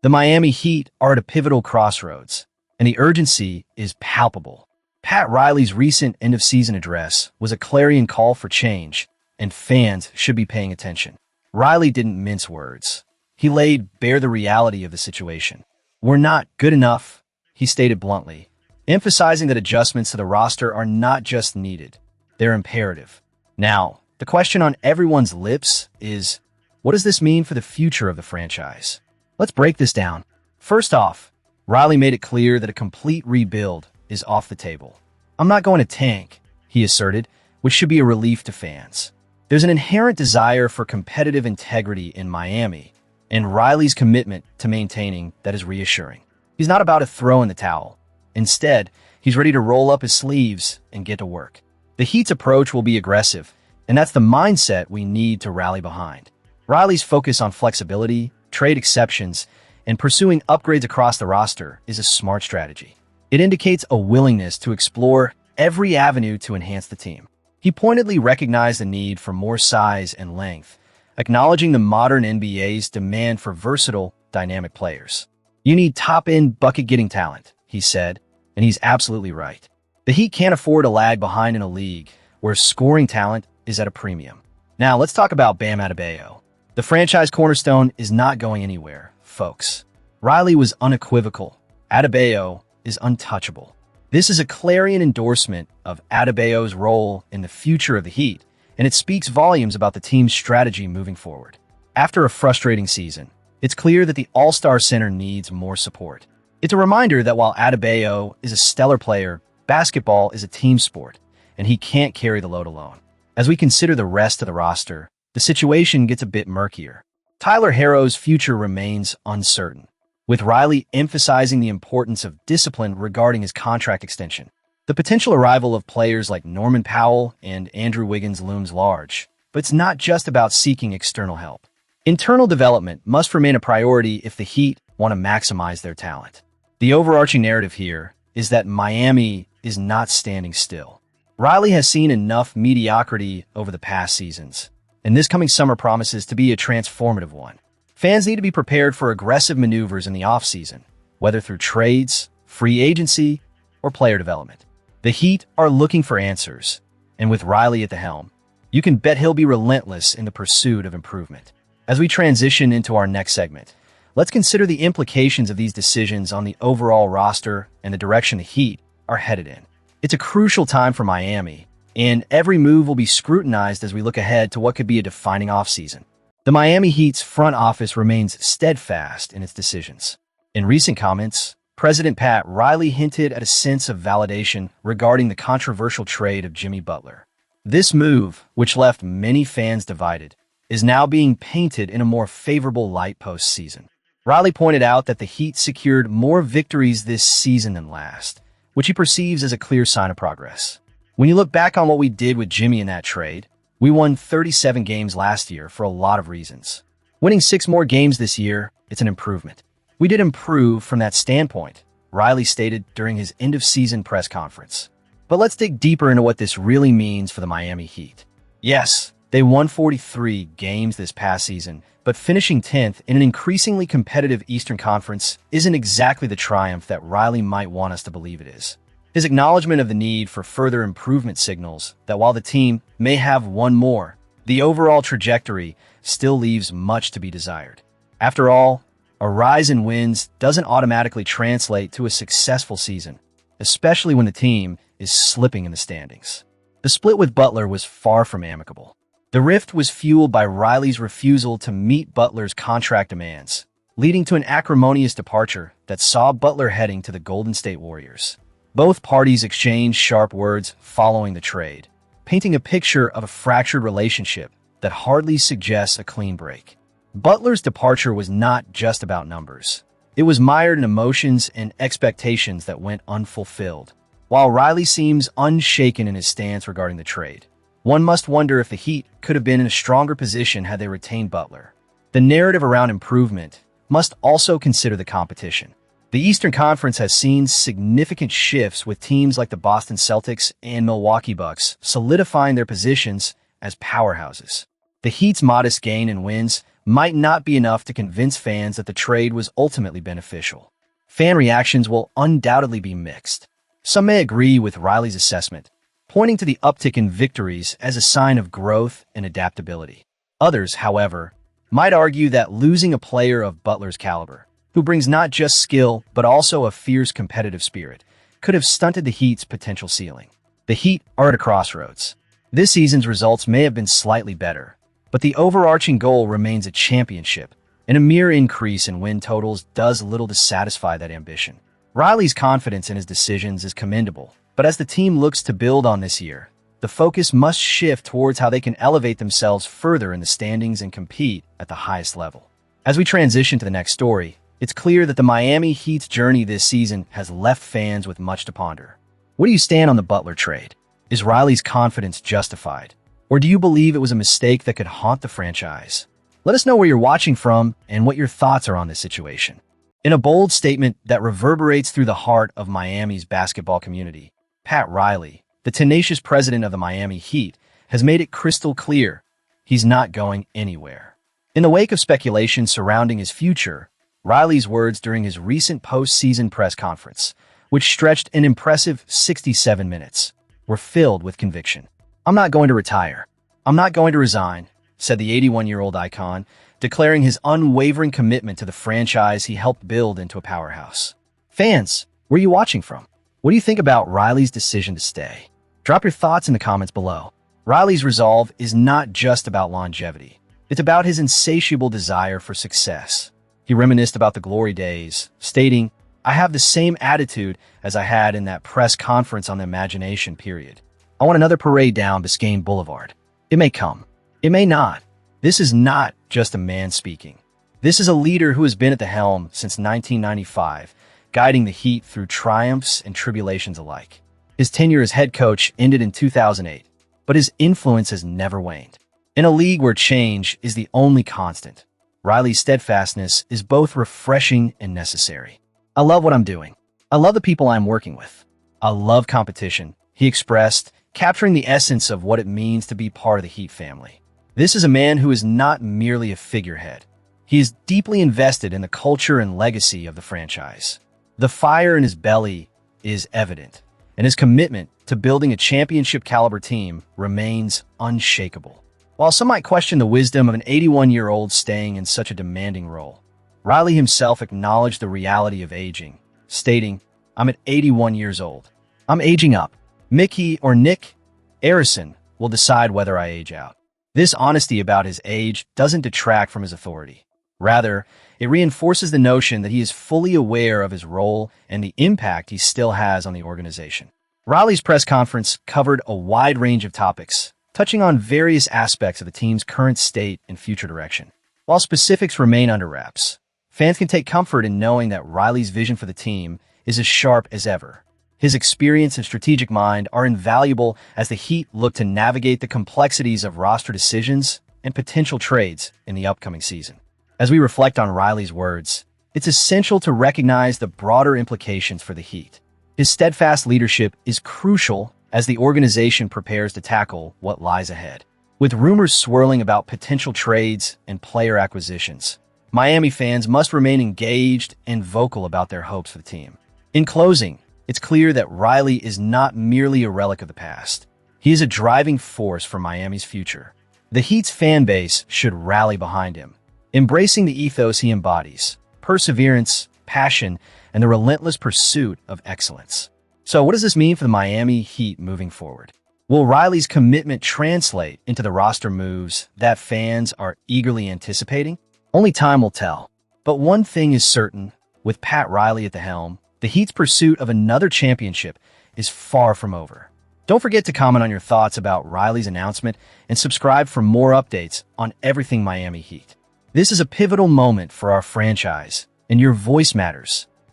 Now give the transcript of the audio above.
The Miami Heat are at a pivotal crossroads, and the urgency is palpable. Pat Riley's recent end-of-season address was a clarion call for change, and fans should be paying attention. Riley didn't mince words. He laid bare the reality of the situation. "We're not good enough," he stated bluntly, emphasizing that adjustments to the roster are not just needed, they're imperative. Now, the question on everyone's lips is, what does this mean for the future of the franchise? Let's break this down. First off, Riley made it clear that a complete rebuild is off the table. "I'm not going to tank," he asserted, which should be a relief to fans. There's an inherent desire for competitive integrity in Miami, and Riley's commitment to maintaining that is reassuring. He's not about to throw in the towel. Instead, he's ready to roll up his sleeves and get to work. The Heat's approach will be aggressive, and that's the mindset we need to rally behind. Riley's focus on flexibility, trade exceptions, and pursuing upgrades across the roster is a smart strategy. It indicates a willingness to explore every avenue to enhance the team. He pointedly recognized the need for more size and length, acknowledging the modern NBA's demand for versatile, dynamic players. "You need top-end bucket-getting talent," he said, and he's absolutely right. The Heat can't afford to lag behind in a league where scoring talent is at a premium. Now, let's talk about Bam Adebayo. The franchise cornerstone is not going anywhere, folks. Riley was unequivocal. Adebayo is untouchable. This is a clarion endorsement of Adebayo's role in the future of the Heat, and it speaks volumes about the team's strategy moving forward. After a frustrating season, it's clear that the All-Star Center needs more support. It's a reminder that while Adebayo is a stellar player, basketball is a team sport, and he can't carry the load alone. As we consider the rest of the roster, the situation gets a bit murkier. Tyler Herro's future remains uncertain, with Riley emphasizing the importance of discipline regarding his contract extension. The potential arrival of players like Norman Powell and Andrew Wiggins looms large, but it's not just about seeking external help. Internal development must remain a priority if the Heat want to maximize their talent. The overarching narrative here is that Miami is not standing still. Riley has seen enough mediocrity over the past seasons, and this coming summer promises to be a transformative one. Fans need to be prepared for aggressive maneuvers in the offseason, whether through trades, free agency, or player development. The Heat are looking for answers, and with Riley at the helm, you can bet he'll be relentless in the pursuit of improvement. As we transition into our next segment, let's consider the implications of these decisions on the overall roster and the direction the Heat are headed in. It's a crucial time for Miami, and every move will be scrutinized as we look ahead to what could be a defining offseason. The Miami Heat's front office remains steadfast in its decisions. In recent comments, President Pat Riley hinted at a sense of validation regarding the controversial trade of Jimmy Butler. This move, which left many fans divided, is now being painted in a more favorable light postseason. Riley pointed out that the Heat secured more victories this season than last, which he perceives as a clear sign of progress. When you look back on what we did with Jimmy in that trade, we won 37 games last year for a lot of reasons. Winning 6 more games this year, it's an improvement. We did improve from that standpoint, Riley stated during his end-of-season press conference. But let's dig deeper into what this really means for the Miami Heat. Yes, they won 43 games this past season, but finishing 10th in an increasingly competitive Eastern Conference isn't exactly the triumph that Riley might want us to believe it is. His acknowledgement of the need for further improvement signals that while the team may have won more, the overall trajectory still leaves much to be desired. After all, a rise in wins doesn't automatically translate to a successful season, especially when the team is slipping in the standings. The split with Butler was far from amicable. The rift was fueled by Riley's refusal to meet Butler's contract demands, leading to an acrimonious departure that saw Butler heading to the Golden State Warriors. Both parties exchanged sharp words following the trade, painting a picture of a fractured relationship that hardly suggests a clean break. Butler's departure was not just about numbers. It was mired in emotions and expectations that went unfulfilled. While Riley seems unshaken in his stance regarding the trade, one must wonder if the Heat could have been in a stronger position had they retained Butler. The narrative around improvement must also consider the competition. The Eastern Conference has seen significant shifts with teams like the Boston Celtics and Milwaukee Bucks solidifying their positions as powerhouses. The Heat's modest gain in wins might not be enough to convince fans that the trade was ultimately beneficial. Fan reactions will undoubtedly be mixed. Some may agree with Riley's assessment, pointing to the uptick in victories as a sign of growth and adaptability. Others, however, might argue that losing a player of Butler's caliber, who brings not just skill but also a fierce competitive spirit, could have stunted the Heat's potential ceiling. The Heat are at a crossroads. This season's results may have been slightly better, but the overarching goal remains a championship, and a mere increase in win totals does little to satisfy that ambition. Riley's confidence in his decisions is commendable, but as the team looks to build on this year, the focus must shift towards how they can elevate themselves further in the standings and compete at the highest level. As we transition to the next story, it's clear that the Miami Heat's journey this season has left fans with much to ponder. Where do you stand on the Butler trade? Is Riley's confidence justified? Or do you believe it was a mistake that could haunt the franchise? Let us know where you're watching from and what your thoughts are on this situation. In a bold statement that reverberates through the heart of Miami's basketball community, Pat Riley, the tenacious president of the Miami Heat, has made it crystal clear he's not going anywhere. In the wake of speculation surrounding his future, Riley's words during his recent post-season press conference, which stretched an impressive 67 minutes, were filled with conviction. "I'm not going to retire. I'm not going to resign," said the 81-year-old icon, declaring his unwavering commitment to the franchise he helped build into a powerhouse. Fans, where are you watching from? What do you think about Riley's decision to stay? Drop your thoughts in the comments below. Riley's resolve is not just about longevity. It's about his insatiable desire for success. He reminisced about the glory days, stating, "I have the same attitude as I had in that press conference on the imagination period. I want another parade down Biscayne Boulevard. It may come. It may not." This is not just a man speaking. This is a leader who has been at the helm since 1995, guiding the Heat through triumphs and tribulations alike. His tenure as head coach ended in 2008, but his influence has never waned. In a league where change is the only constant, Riley's steadfastness is both refreshing and necessary. "I love what I'm doing. I love the people I'm working with. I love competition," he expressed, capturing the essence of what it means to be part of the Heat family. This is a man who is not merely a figurehead. He is deeply invested in the culture and legacy of the franchise. The fire in his belly is evident, and his commitment to building a championship-caliber team remains unshakable. While some might question the wisdom of an 81-year-old staying in such a demanding role, Riley himself acknowledged the reality of aging, stating, "I'm at 81 years old. I'm aging up. Mickey or Nick Arison will decide whether I age out." This honesty about his age doesn't detract from his authority. Rather, it reinforces the notion that he is fully aware of his role and the impact he still has on the organization. Riley's press conference covered a wide range of topics, touching on various aspects of the team's current state and future direction. While specifics remain under wraps, fans can take comfort in knowing that Riley's vision for the team is as sharp as ever. His experience and strategic mind are invaluable as the Heat look to navigate the complexities of roster decisions and potential trades in the upcoming season. As we reflect on Riley's words, it's essential to recognize the broader implications for the Heat. His steadfast leadership is crucial as the organization prepares to tackle what lies ahead. With rumors swirling about potential trades and player acquisitions, Miami fans must remain engaged and vocal about their hopes for the team. In closing, it's clear that Riley is not merely a relic of the past. He is a driving force for Miami's future. The Heat's fan base should rally behind him, embracing the ethos he embodies: perseverance, passion, and the relentless pursuit of excellence. So what does this mean for the Miami Heat moving forward? Will Riley's commitment translate into the roster moves that fans are eagerly anticipating? Only time will tell. But one thing is certain, with Pat Riley at the helm, the Heat's pursuit of another championship is far from over. Don't forget to comment on your thoughts about Riley's announcement and subscribe for more updates on everything Miami Heat. This is a pivotal moment for our franchise, and your voice matters.